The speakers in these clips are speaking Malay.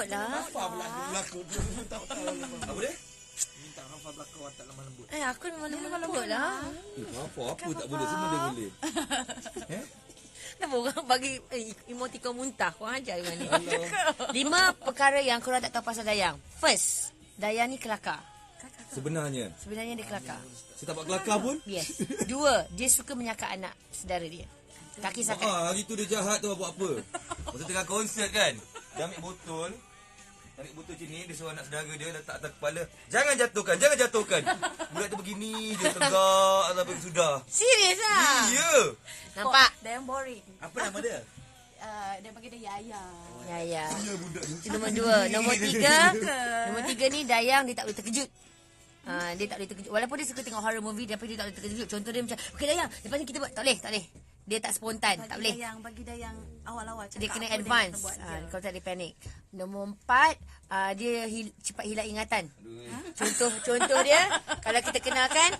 lah. Apa berlaku? Apa dia? Minta Rafa belakang watak lemah lembut. Aku memang lembut lah. Apa tak boleh, semua dia boleh. Kenapa orang bagi emotikon muntah? Korang ajar dengan ni. 5 perkara yang korang tak tahu pasal Dayang. First, Dayang ni kelakar. Sebenarnya Sebenarnya dia kelakar. saya tak buat kelakar pun. Yes. 2, dia suka menyakak anak saudara dia. Kaki sakat. Hari tu dia jahat tu buat apa? Masa tengah konsert kan, dia ambil botol. Tarik botol macam ni, dia suruh anak saudara dia letak atas kepala. Jangan jatuhkan. Budak tu begini je, tegak sampai sudah. Serius lah? Ya. Nampak? Dayang boring. Apa nama dia? Dia panggil dia Yaya. Ya. Ya budak ni. Itu nombor 2. Nombor 3 ni Dayang dia tak boleh terkejut. Dia tak boleh terkejut. Walaupun dia suka tengok horror movie, tapi dia tak boleh terkejut. Contoh dia macam, okey Dayang, lepas ni kita buat. Tak boleh. Dia tak spontan, tak boleh. Bagi Dayang awal-awal cakap. Dia kena apa advance. dia nak buat, Kalau tak dia panik. Nombor 4, dia cepat hilang ingatan. Contoh dia, kalau kita kenalkan,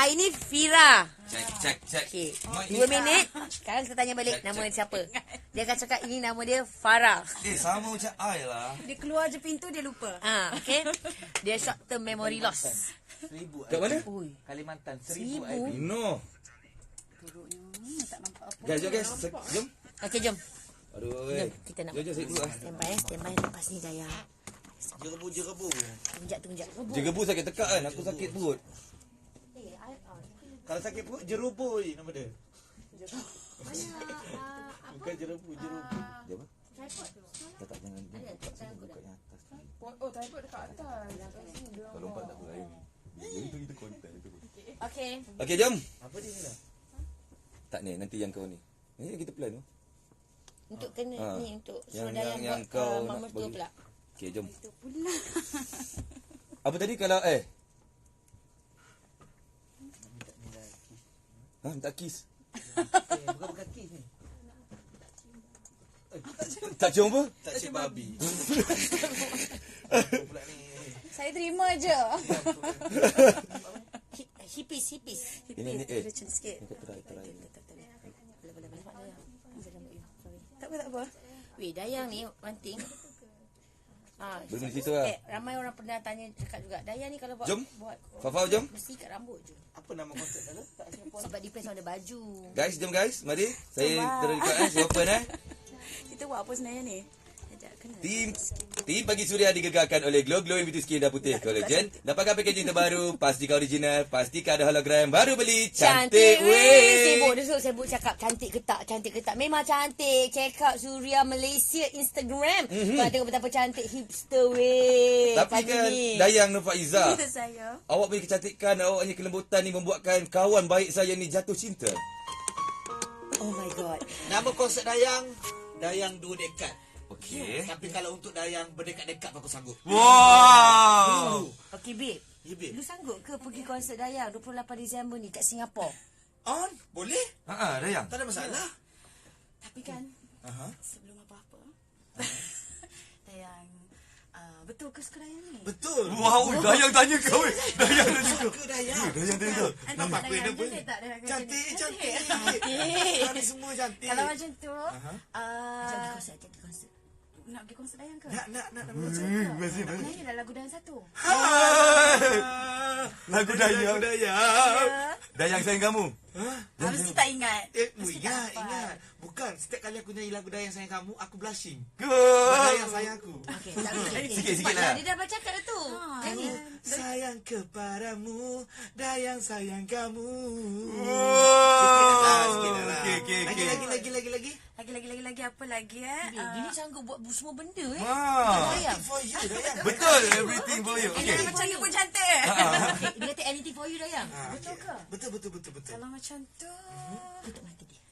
ini Fira. Cek. Okey, Mak 2 ni- minit. Sekarang kita tanya balik nama dia siapa. Dia akan cakap ini nama dia Farah. Sama macam I lah. Dia keluar je pintu, dia lupa. Okey. Dia short term memory loss. 1000 Kat mana? Ui. Kalimantan 1000. 1000 IP. No. Tak nampak apa. Guys, jom. Okey, jom. Aduh, Jom, kita nak. Jom, saya dulu lah. Standby lepas ni Dayang. Jerebu. Tunjak. Jegebu sakit tekak kan, aku sakit perut. Kalau sakit perut, jerubui nama dia. Bukan jerebu. Dia apa? Tak jangan buka sini, buka yang atas. Oh, tripod dekat atas. Kalau lompat tak boleh. Itu konten itu. Okey. Okey, jom. Apa dia ni lah? Tak ni, nanti yang kau ni. Ni kita plan tu. Untuk kena ni untuk suruh Yang Dayang buat kau mak nak mertua bagi. pula. Okey, jom. Apa tadi kalau minta kiss. Bukan kiss ni. Tak cium apa? Tak cik babi. Pula ni. Saya terima je. Hipis. Ini Macam sikit. try. Tak apa. Weh, Dayang ni one thing. Belum di situ lah. Ramai orang pernah tanya cakap juga. Dayang ni kalau buat Jom. buat Fafau, jom. mesti kat rambut je. Apa nama konsert dia? Tak Singapura. Sebab depends on the baju. Guys, jom guys. Mari. Saya terus dekat saya open Kita buat apa sebenarnya ni? Sekejap, kena. Tim Pagi Suria digegarkan oleh Glow Glowing Beauty Skin dan Putih Collagen. Dapatkan packaging terbaru, pastikan original, pastikan ada hologram, baru beli cantik weh. Sibuk cakap cantik ke tak. Memang cantik. Check out Suria Malaysia Instagram. Kau tengok betapa cantik hipster weh. Tapi pagi kan ni. Dayang Nur Faiza, Kita saya. awak punya kecantikan, awaknya kelembutan ni membuatkan kawan baik saya ni jatuh cinta. Oh my god. Nama konsert Dayang 2 dekat. Okey. Tapi kalau untuk Dayang berdekat-dekat aku sanggup. Wow. Okay babe. Ya, babe. Lu sanggup ke pergi konsert Dayang 28 Disember ni kat Singapura? On? Boleh? Dayang. Tak ada masalah. Tapi kan, Aha. sebelum apa-apa, Dayang, betul ke suka Dayang ni? Betul. Wow, Dayang tanya kau. Dayang tanya kau. Suka Dayang. Dayang tanya kau. Nampak aku Dayang ada pun. cantik tak? Dayang Cantik. Cantik. Kami semua cantik. Kalau macam tu, Jadi konsert. nak pergi konsert Dayang ke? Nak. Nyanyi dah lagu Dayang satu. Lagu Dayang. Dayang sayang kamu. Mesti tak ingat. Ingat. Bukan, setiap kali aku nyanyi lagu Dayang sayang kamu, aku blushing. Good. Dayang sayang aku. Okay, tak boleh. Sikit lah. Dia dah baca kat tu. Nyanyi. Sayang kepadamu, Dayang sayang kamu. Sikit lah. Lagi apa lagi Dia ni sanggup buat semua benda Ah. For you, Dayang. Betul, everything for you. Dia Okay. macam ni pun cantik. Dia kata anything for you Dayang. Betul ke? Betul. Kalau macam tu, Tutup mata dia.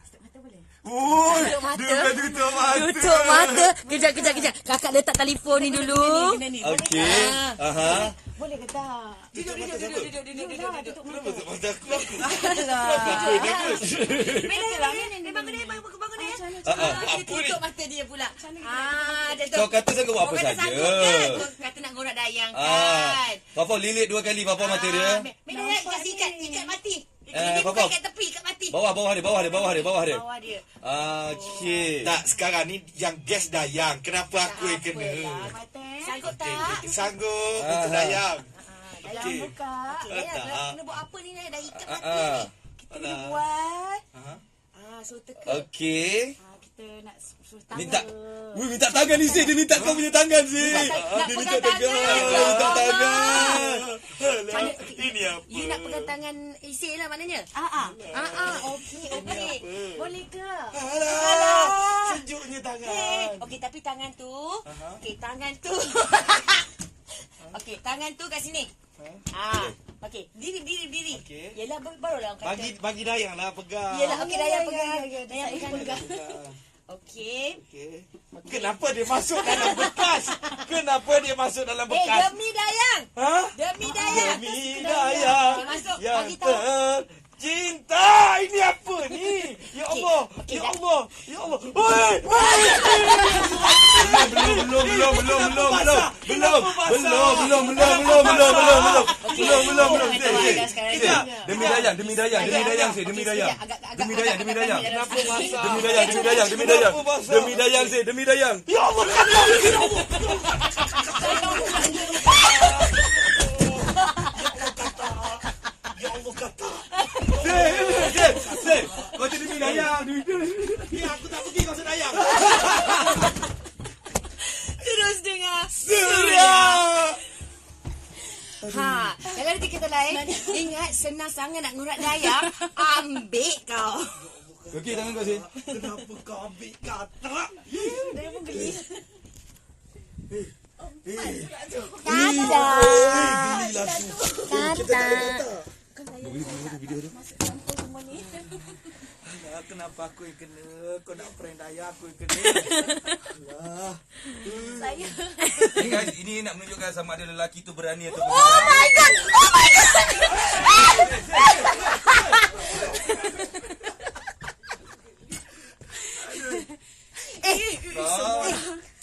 tutup mata boleh? Tutup mata. Tutup mata. Tutup mata. Kejap. Kakak letak telefon ni dulu. Kena ni. Okey. Aha. Boleh ke tak? Duduk. Tutup mata. Mata aku. Bangun dia. Apa Dia tutup mata dia pula. Kau kata saya buat apa saja. Kau kata nak ngorak Dayang kan. Papa lilit 2 kali papa mata dia. Bila ikat mati. Papa. Ikat tepi, ikat mati. Bawah dia. Bawah dia. Okey. Tak, sekarang ni yang guest Dayang. Kenapa aku yang kena? Sanggup tak? Okey, sanggup untuk Dayang. Dayang Okey. buka. Okey, Dayang, tak. kena buat apa ni? Dah ikat mati Ah. ni. Kita kena buat. Aha. So teka. Okey. Kita nak suruh tangan. Minta. Minta tangan ni, Dia minta kau punya tangan, Nak Dia minta pegang tangan. tangan. Minta tangan. Alah, ini apa? You nak pegang tangan Isy lah maknanya? Okey. Boleh ke? Alah, sejuknya tangan. Okey, tapi tangan tu. Okey, tangan tu. Okey, tangan tu kat sini. Okey, diri. Okey. Yelah, barulah orang kata. Bagi Dayang lah pegang. Yelah, okey, Dayang pegang. ya. Dayang pegang. Okey. Okey. Kenapa dia masuk dalam bekas? Demi Dayang. Ha? Demi Dayang. Demi Dayang Okey, masuk. yang Bagi tahu. tercinta. Ini apa ni? Ya Allah. Okey, Ya dah. Allah. Ya Allah. Oi! Demi Dayang. Ya Allah. Ya Allah kata. Kau jadi demi Dayang. Ya, aku tak pergi kau Dayang. Terus dengar. Surya. Dalam nanti kita lain. Ingat, senang sangat nak ngurat Dayang. Ambil kau. Okey, tangan kau, Sin. Kenapa kau ambil kata? Dayang pun geli. Kenapa aku yang kena? Kau nak prank Dayang, aku yang kena. Alah. Ini guys, ini nak menunjukkan sama ada lelaki tu berani atau Oh my god.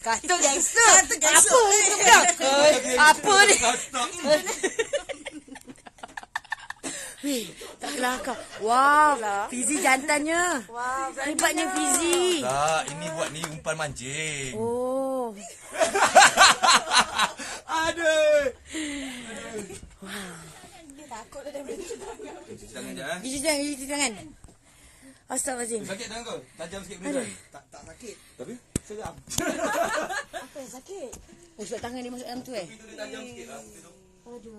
Kata gangster. Apa ni? Tak kelakar. Wow, Fizi jantannya. Hebatnya Fizi. Tak, ini buat ni umpan mancing. Oh. Aduh. Dia takut dah daripada Cuci tangan je, Cuci tangan. Astaghfirullahaladzim. Sakit tangan kau? Tajam sikit benda. Tak sakit. Tapi? Seram. apa yang sakit. Oh, sebab tangan dia masuk dalam tu Tapi tu dia tajam sikit lah.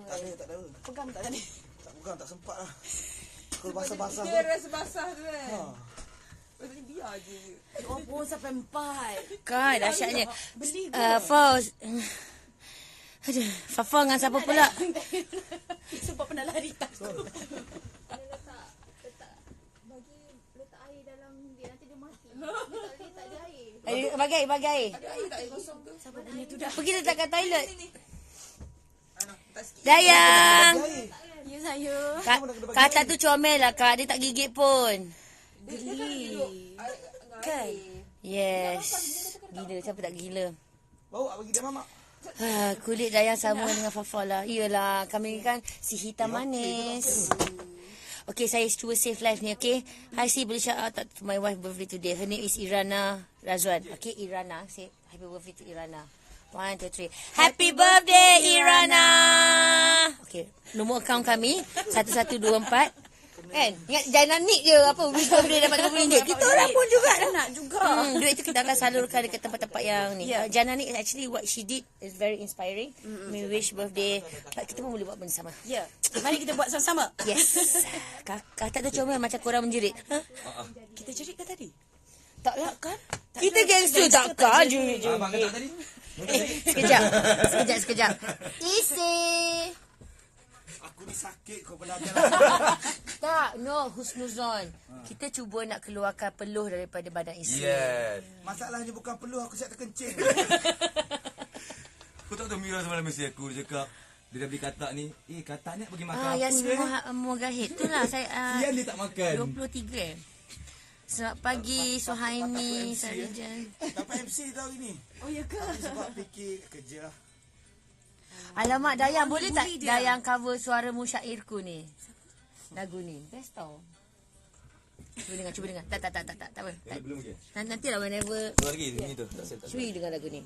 Tak ada. Pegang tak tadi. Tak bukan, tak sempat lah. Kalau basah-basah Dia tu. rasa basah tu kan. Lepas ni biar je. Oh pun sampai 4. Kan, dahsyatnya. Beli Fauz. Aduh, Fafa dengan siapa pula? sebab pernah lari takut. Letak air dalam dia, nanti dia mati. Dia tak ada air. Bagi air. Ada air tak air kosong tu? Siapa punya tu dah. Pergi letakkan toilet. Tak sikit. Dayang. Ya saya. Kata tu comel lah, Kak. Dia tak gigit pun. Geli. Kan? Yes. Gila, siapa tak gila? Bawa bagi dia mamak. Kulit Dayang sama dengan Fafa lah. Iyalah, kami kan si hitam manis. Okay, saya cuba save live ni, okay? Hi, si boleh shout out to my wife birthday today. Her name is Irana Razwan. Okay, Irana. Say happy birthday to Irana. 1, 2, 3. Happy birthday, Irana! Okay, nombor akaun kami 1124. Kan? Ingat jangan nik je apa wish birthday dapat RM20. Kita orang pun juga Nak juga. duit itu kita akan salurkan dekat tempat-tempat yang ni. Jana ni actually what she did is very inspiring. Me wish birthday. Kita pun boleh buat benda sama. Ya. Mari kita buat sama-sama. Yes. Kata tu comel macam korang menjerit. Kita jerit ke tadi? Taklah. Kan? Kita gangster takkan je. Abang kata tadi? Sekejap. Isi. Aku ni sakit kau belajar. Tak, no, husnuzon. Kita cuba nak keluarkan peluh daripada badan isi. Yes. Masalahnya bukan peluh, aku siap terkencing. Kau tak tahu Mira semalam mesti aku dia cakap. Dia dah beli katak ni. Katak ni nak pergi makan apa Yasmin Mughahid. Itulah saya Sian dia tak makan. 23. Selamat pagi Suhaimi Sarijan. Dapat MC tau ini. Oh ya ke? Sebab fikir kerja. Alamak Dayang, boleh tak Dayang cover suara musyairku ni? Lagu ni best tau. Cuba dengar. Tak apa. Belum lagi. Nantilah whenever Satu lagi bunyi tu. Tak set. Cui dengar lagu ni.